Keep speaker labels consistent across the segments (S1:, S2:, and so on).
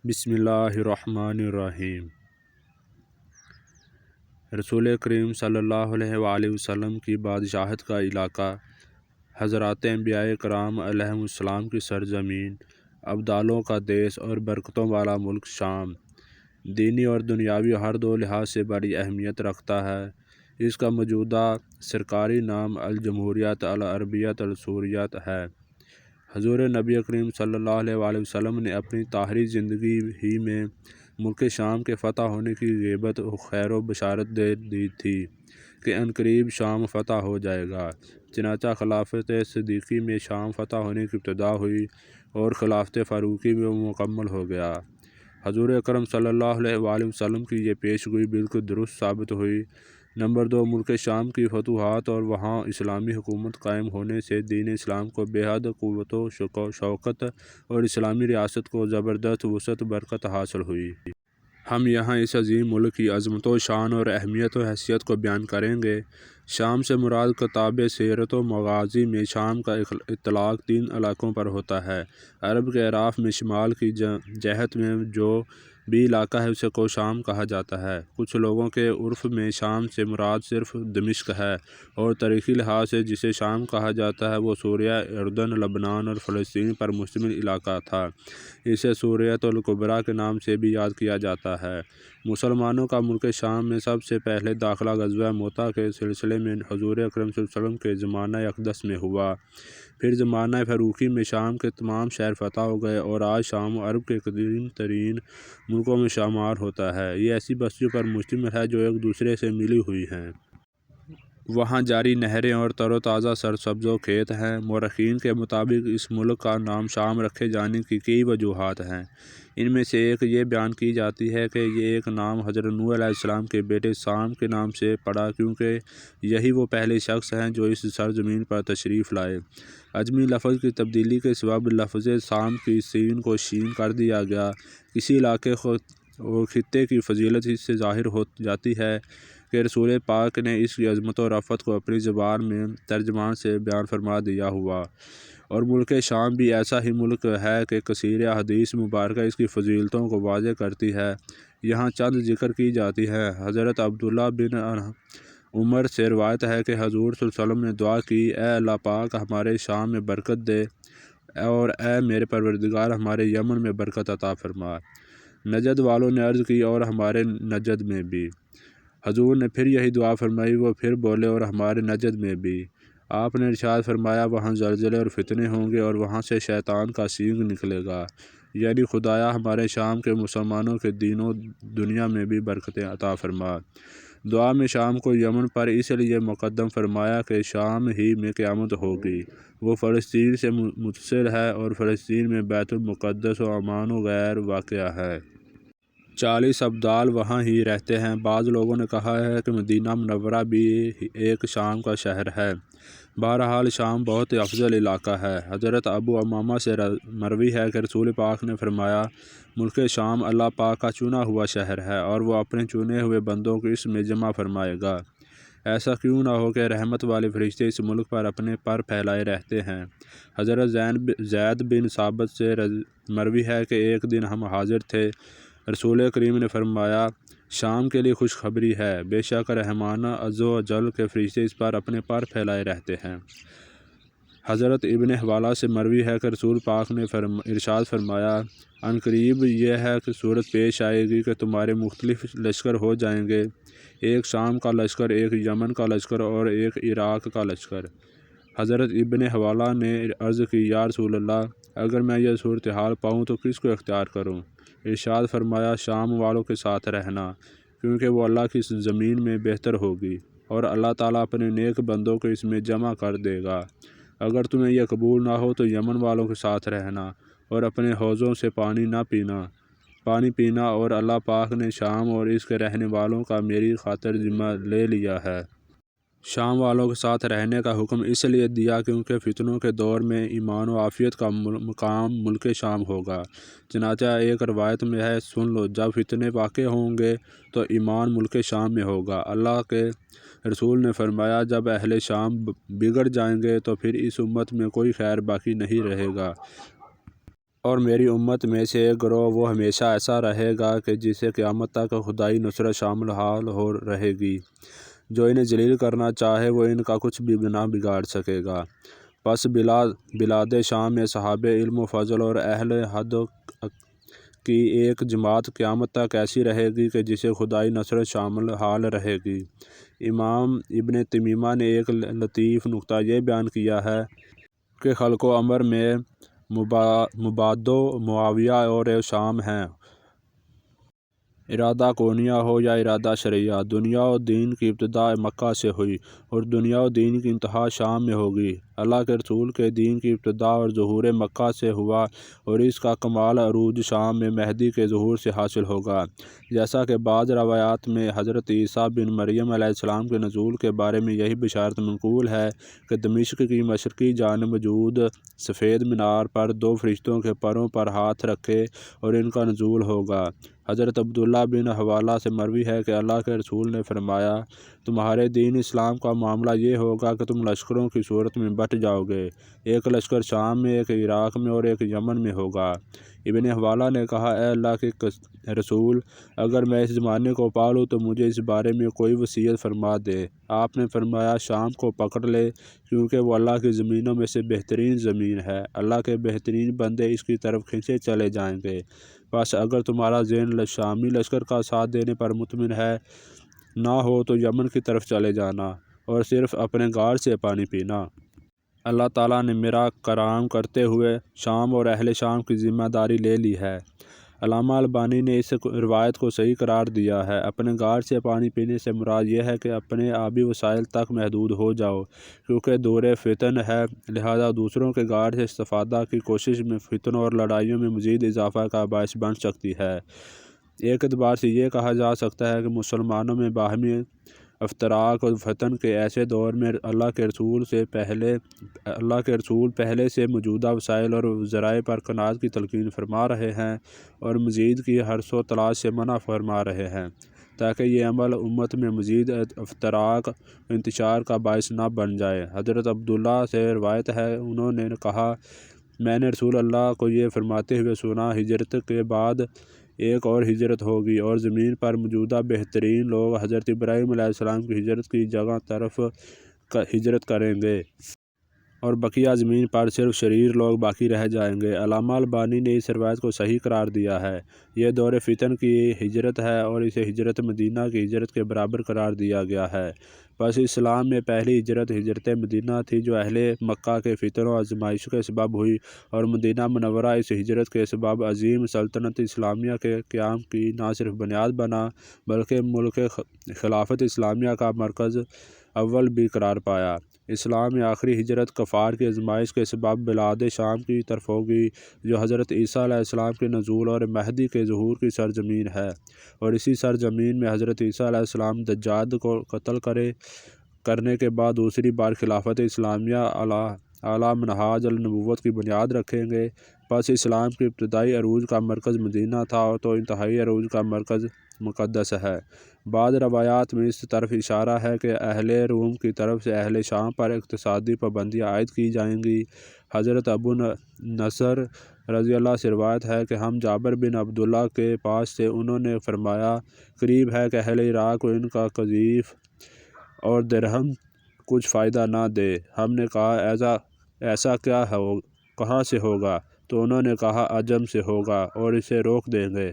S1: بسم اللہ الرحمن الرحیم۔ رسول کریم صلی اللہ علیہ وآلہ وسلم کی بادشاہت کا علاقہ، حضرات انبیاء کرام علیہم السلام کی سرزمین، ابدالوں کا دیس اور برکتوں والا ملک شام، دینی اور دنیاوی ہر دو لحاظ سے بڑی اہمیت رکھتا ہے۔ اس کا موجودہ سرکاری نام الجمہوریۃ العربیۃ السوریہ ہے۔ حضور نبی کریم صلی اللہ علیہ وآلہ وسلم نے اپنی طاہری زندگی ہی میں ملک شام کے فتح ہونے کی غیبت و خیر و بشارت دے دی تھی کہ عنقریب شام فتح ہو جائے گا۔ چنانچہ خلافت صدیقی میں شام فتح ہونے کی ابتدا ہوئی اور خلافت فاروقی میں وہ مکمل ہو گیا۔ حضور اکرم صلی اللہ علیہ وآلہ وسلم کی یہ پیش گوئی بالکل درست ثابت ہوئی۔ نمبر 2، ملک شام کی فتوحات اور وہاں اسلامی حکومت قائم ہونے سے دین اسلام کو بے حد قوت و شوکت اور اسلامی ریاست کو زبردست وسعت برکت حاصل ہوئی۔ ہم یہاں اس عظیم ملک کی عظمت و شان اور اہمیت و حیثیت کو بیان کریں گے۔ شام سے مراد کتاب سیرت و مغازی میں شام کا اطلاق 3 علاقوں پر ہوتا ہے۔ عرب کے اعراف میں شمال کی جہت میں جو بھی علاقہ ہے اسے کوشام کہا جاتا ہے۔ کچھ لوگوں کے عرف میں شام سے مراد صرف دمشق ہے اور تاریخی لحاظ سے جسے شام کہا جاتا ہے وہ سوریہ، اردن، لبنان اور فلسطین پر مشتمل علاقہ تھا۔ اسے سوریۃ الکبریٰ کے نام سے بھی یاد کیا جاتا ہے۔ مسلمانوں کا ملک شام میں سب سے پہلے داخلہ غزوہ موتا کے سلسلے میں حضور اکرم صلی اللہ علیہ وسلم کے زمانہ اقدس میں ہوا۔ پھر زمانہ فاروقی میں شام کے تمام شہر فتح ہو گئے اور آج شام عرب کے قدیم ترین ملکوں میں شمار ہوتا ہے۔ یہ ایسی بستیوں پر مشتمل ہے جو ایک دوسرے سے ملی ہوئی ہیں۔ وہاں جاری نہریں اور تر و تازہ سرسبز و کھیت ہیں۔ مورخین کے مطابق اس ملک کا نام شام رکھے جانے کی کئی وجوہات ہیں۔ ان میں سے ایک یہ بیان کی جاتی ہے کہ یہ ایک نام حضرت نوح علیہ السلام کے بیٹے سام کے نام سے پڑا کیونکہ یہی وہ پہلے شخص ہیں جو اس سرزمین پر تشریف لائے۔ عجمی لفظ کی تبدیلی کے سبب لفظ سام کی سین کو شین کر دیا گیا۔ کسی علاقے اور خطے کی فضیلت اس سے ظاہر ہو جاتی ہے کہ رسول پاک نے اس کی عظمت و رفعت کو اپنی زبان میں ترجمان سے بیان فرما دیا ہوا۔ اور ملک شام بھی ایسا ہی ملک ہے کہ کثیر حدیث مبارکہ اس کی فضیلتوں کو واضح کرتی ہے۔ یہاں چند ذکر کی جاتی ہیں۔ حضرت عبداللہ بن عمر سے روایت ہے کہ حضور صلی اللہ علیہ وسلم نے دعا کی، اے اللہ پاک ہمارے شام میں برکت دے اور اے میرے پروردگار ہمارے یمن میں برکت عطا فرما۔ نجد والوں نے عرض کی اور ہمارے نجد میں بھی۔ حضور نے پھر یہی دعا فرمائی، وہ پھر بولے اور ہمارے نجد میں بھی۔ آپ نے ارشاد فرمایا وہاں زلزلے اور فتنے ہوں گے اور وہاں سے شیطان کا سینگ نکلے گا، یعنی خدایا ہمارے شام کے مسلمانوں کے دین و دنیا میں بھی برکتیں عطا فرما۔ دعا میں شام کو یمن پر اس لیے مقدم فرمایا کہ شام ہی میں قیامت ہوگی۔ وہ فلسطین سے متصل ہے اور فلسطین میں بیت المقدس و عمان و غیر واقع ہے۔ 40 ابدال وہاں ہی رہتے ہیں۔ بعض لوگوں نے کہا ہے کہ مدینہ منورہ بھی ایک شام کا شہر ہے۔ بہرحال شام بہت افضل علاقہ ہے۔ حضرت ابو امامہ سے مروی ہے کہ رسول پاک نے فرمایا، ملک شام اللہ پاک کا چنا ہوا شہر ہے اور وہ اپنے چنے ہوئے بندوں کو اس میں جمع فرمائے گا۔ ایسا کیوں نہ ہو کہ رحمت والے فرشتے اس ملک پر اپنے پر پھیلائے رہتے ہیں۔ حضرت زید بن ثابت سے مروی ہے کہ ایک دن ہم حاضر تھے، رسول کریم نے فرمایا شام کے لیے خوشخبری ہے، بے شک رحمانہ عز و جل کے فرشتے اس پر اپنے پر پھیلائے رہتے ہیں۔ حضرت ابن حوالہ سے مروی ہے کہ رسول پاک نے ارشاد فرمایا عنقریب یہ ہے کہ صورت پیش آئے گی کہ تمہارے مختلف لشکر ہو جائیں گے، ایک شام کا لشکر، ایک یمن کا لشکر اور ایک عراق کا لشکر۔ حضرت ابن حوالہ نے عرض کی یا رسول اللہ، اگر میں یہ صورتحال پاؤں تو کس کو اختیار کروں؟ ارشاد فرمایا شام والوں کے ساتھ رہنا، کیونکہ وہ اللہ کی زمین میں بہتر ہوگی اور اللہ تعالیٰ اپنے نیک بندوں کو اس میں جمع کر دے گا۔ اگر تمہیں یہ قبول نہ ہو تو یمن والوں کے ساتھ رہنا اور اپنے حوضوں سے پانی پینا، اور اللہ پاک نے شام اور اس کے رہنے والوں کا میری خاطر ذمہ لے لیا ہے۔ شام والوں کے ساتھ رہنے کا حکم اس لیے دیا کیونکہ فتنوں کے دور میں ایمان و عافیت کا مقام ملک شام ہوگا۔ چنانچہ ایک روایت میں ہے، سن لو جب فتنے واقع ہوں گے تو ایمان ملک شام میں ہوگا۔ اللہ کے رسول نے فرمایا جب اہل شام بگڑ جائیں گے تو پھر اس امت میں کوئی خیر باقی نہیں رہے گا۔ اور میری امت میں سے ایک گروہ وہ ہمیشہ ایسا رہے گا کہ جسے قیامت تک خدائی نصرت شامل حال ہو رہے گی۔ جو انہیں ذلیل کرنا چاہے وہ ان کا کچھ بھی نہ بگاڑ سکے گا۔ پس بلاد شام میں صحابہ علم و فضل اور اہل حد کی ایک جماعت قیامت تک ایسی رہے گی کہ جسے خدائی نصرت شامل حال رہے گی۔ امام ابن تیمیہ نے ایک لطیف نکتہ یہ بیان کیا ہے کہ خلق و امر میں مباد و معاویہ اور شام ہیں۔ ارادہ کونیہ ہو یا ارادہ شرعیہ، دنیا و دین کی ابتدا مکہ سے ہوئی اور دنیا و دین کی انتہا شام میں ہوگی۔ اللہ کے رسول کے دین کی ابتدا اور ظہور مکہ سے ہوا اور اس کا کمال عروج شام میں مہدی کے ظہور سے حاصل ہوگا۔ جیسا کہ بعض روایات میں حضرت عیسیٰ بن مریم علیہ السلام کے نزول کے بارے میں یہی بشارت منقول ہے کہ دمشق کی مشرقی جانب موجود سفید مینار پر 2 فرشتوں کے پروں پر ہاتھ رکھے اور ان کا نزول ہوگا۔ حضرت عبداللہ بن حوالہ سے مروی ہے کہ اللہ کے رسول نے فرمایا، تمہارے دین اسلام کا معاملہ یہ ہوگا کہ تم لشکروں کی صورت میں بٹ جاؤ گے، ایک لشکر شام میں، ایک عراق میں اور ایک یمن میں ہوگا۔ ابن حوالہ نے کہا، اے اللہ کے رسول، اگر میں اس زمانے کو پالوں تو مجھے اس بارے میں کوئی وصیت فرما دے۔ آپ نے فرمایا، شام کو پکڑ لے، کیونکہ وہ اللہ کی زمینوں میں سے بہترین زمین ہے، اللہ کے بہترین بندے اس کی طرف کھنچے چلے جائیں گے۔ بس اگر تمہارا ذہن شامی لشکر کا ساتھ دینے پر مطمئن ہے نہ ہو تو یمن کی طرف چلے جانا اور صرف اپنے غار سے پانی پینا۔ اللہ تعالیٰ نے میرا کرام کرتے ہوئے شام اور اہل شام کی ذمہ داری لے لی ہے۔ علامہ البانی نے اس روایت کو صحیح قرار دیا ہے۔ اپنے غار سے پانی پینے سے مراد یہ ہے کہ اپنے آبی وسائل تک محدود ہو جاؤ، کیونکہ دور فتن ہے، لہذا دوسروں کے غار سے استفادہ کی کوشش میں فتنوں اور لڑائیوں میں مزید اضافہ کا باعث بن سکتی ہے۔ ایک اعتبار سے یہ کہا جا سکتا ہے کہ مسلمانوں میں باہمی افتراق اور فتن کے ایسے دور میں اللہ کے رسول پہلے سے موجودہ وسائل اور ذرائع پر قناعت کی تلقین فرما رہے ہیں اور مزید کی حرص و تلاش سے منع فرما رہے ہیں، تاکہ یہ عمل امت میں مزید افتراق و انتشار کا باعث نہ بن جائے۔ حضرت عبداللہ سے روایت ہے، انہوں نے کہا، میں نے رسول اللہ کو یہ فرماتے ہوئے سنا، ہجرت کے بعد ایک اور ہجرت ہوگی اور زمین پر موجودہ بہترین لوگ حضرت ابراہیم علیہ السلام کی ہجرت کی جگہ طرف ہجرت کریں گے اور بقیہ زمین پر صرف شریر لوگ باقی رہ جائیں گے۔ علامہ البانی نے اس روایت کو صحیح قرار دیا ہے۔ یہ دور فتن کی ہجرت ہے اور اسے ہجرت مدینہ کی ہجرت کے برابر قرار دیا گیا ہے۔ پس اسلام میں پہلی ہجرت ہجرت مدینہ تھی، جو اہل مکہ کے فتن و آزمائش کے سبب ہوئی، اور مدینہ منورہ اس ہجرت کے سبب عظیم سلطنت اسلامیہ کے قیام کی نہ صرف بنیاد بنا بلکہ ملک خلافت اسلامیہ کا مرکز اول بھی قرار پایا۔ اسلام میں آخری ہجرت کفار کی آزمائش کے سبب بلاد شام کی طرف ہوگی، جو حضرت عیسیٰ علیہ السلام کے نزول اور مہدی کے ظہور کی سرزمین ہے، اور اسی سرزمین میں حضرت عیسیٰ علیہ السلام دجال کو قتل کرنے کے بعد دوسری بار خلافت اسلامیہ اعلیٰ منہاج النبوت کی بنیاد رکھیں گے۔ پس اسلام کی ابتدائی عروج کا مرکز مدینہ تھا تو انتہائی عروج کا مرکز مقدس ہے۔ بعض روایات میں اس طرف اشارہ ہے کہ اہل روم کی طرف سے اہل شام پر اقتصادی پابندیاں عائد کی جائیں گی۔ حضرت ابو نصر رضی اللہ سے روایت ہے کہ ہم جابر بن عبداللہ کے پاس سے، انہوں نے فرمایا، قریب ہے کہ اہل عراق کو ان کا قذیف اور درہم کچھ فائدہ نہ دے۔ ہم نے کہا، ایسا کہاں سے ہوگا؟ تو انہوں نے کہا، عجم سے ہوگا اور اسے روک دیں گے۔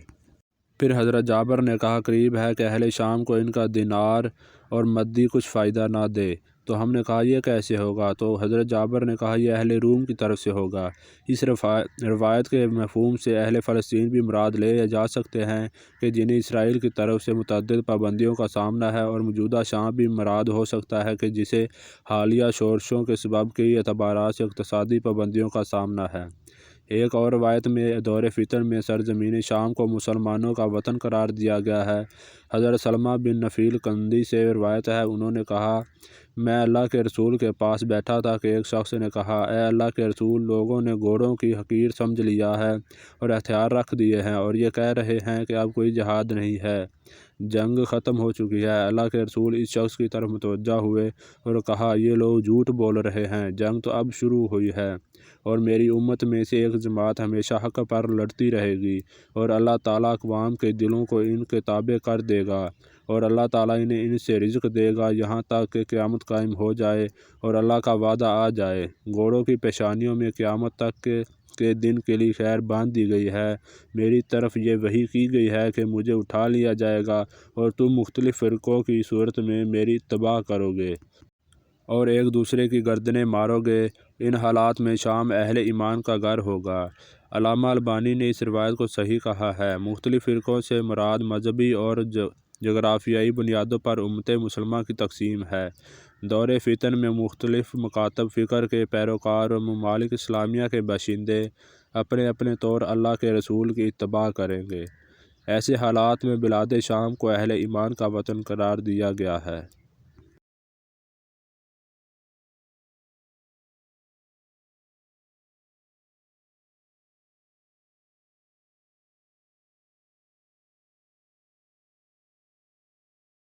S1: پھر حضرت جابر نے کہا، قریب ہے کہ اہل شام کو ان کا دینار اور مدی کچھ فائدہ نہ دے۔ تو ہم نے کہا، یہ کیسے ہوگا؟ تو حضرت جابر نے کہا، یہ اہل روم کی طرف سے ہوگا۔ اس روایت کے مفہوم سے اہل فلسطین بھی مراد لے جا سکتے ہیں کہ جنہیں اسرائیل کی طرف سے متعدد پابندیوں کا سامنا ہے، اور موجودہ شام بھی مراد ہو سکتا ہے کہ جسے حالیہ شورشوں کے سبب کئی اعتبارات سے اقتصادی پابندیوں کا سامنا ہے۔ ایک اور روایت میں دور فتن میں سرزمین شام کو مسلمانوں کا وطن قرار دیا گیا ہے۔ حضرت سلمہ بن نفیل کندی سے روایت ہے، انہوں نے کہا، میں اللہ کے رسول کے پاس بیٹھا تھا کہ ایک شخص نے کہا، اے اللہ کے رسول، لوگوں نے گھوڑوں کی حقیر سمجھ لیا ہے اور ہتھیار رکھ دیے ہیں اور یہ کہہ رہے ہیں کہ اب کوئی جہاد نہیں ہے، جنگ ختم ہو چکی ہے۔ اللہ کے رسول اس شخص کی طرف متوجہ ہوئے اور کہا، یہ لوگ جھوٹ بول رہے ہیں، جنگ تو اب شروع ہوئی ہے اور میری امت میں سے ایک جماعت ہمیشہ حق پر لڑتی رہے گی اور اللہ تعالیٰ اقوام کے دلوں کو ان کے تابع کر دے گا اور اللہ تعالیٰ انہیں ان سے رزق دے گا یہاں تک کہ قیامت قائم ہو جائے اور اللہ کا وعدہ آ جائے۔ گھوڑوں کی پیشانیوں میں قیامت تک کے دن کے لیے خیر باندھ دی گئی ہے۔ میری طرف یہ وحی کی گئی ہے کہ مجھے اٹھا لیا جائے گا اور تم مختلف فرقوں کی صورت میں میری اتباع کرو گے اور ایک دوسرے کی گردنیں مارو گے۔ ان حالات میں شام اہل ایمان کا گھر ہوگا۔ علامہ البانی نے اس روایت کو صحیح کہا ہے۔ مختلف فرقوں سے مراد مذہبی اور جغرافیائی بنیادوں پر امت مسلمہ کی تقسیم ہے۔ دور فتن میں مختلف مکاتب فکر کے پیروکار اور ممالک اسلامیہ کے باشندے اپنے اپنے طور اللہ کے رسول کی اتباع کریں گے۔ ایسے حالات میں بلاد شام کو اہل ایمان کا وطن قرار دیا گیا ہے۔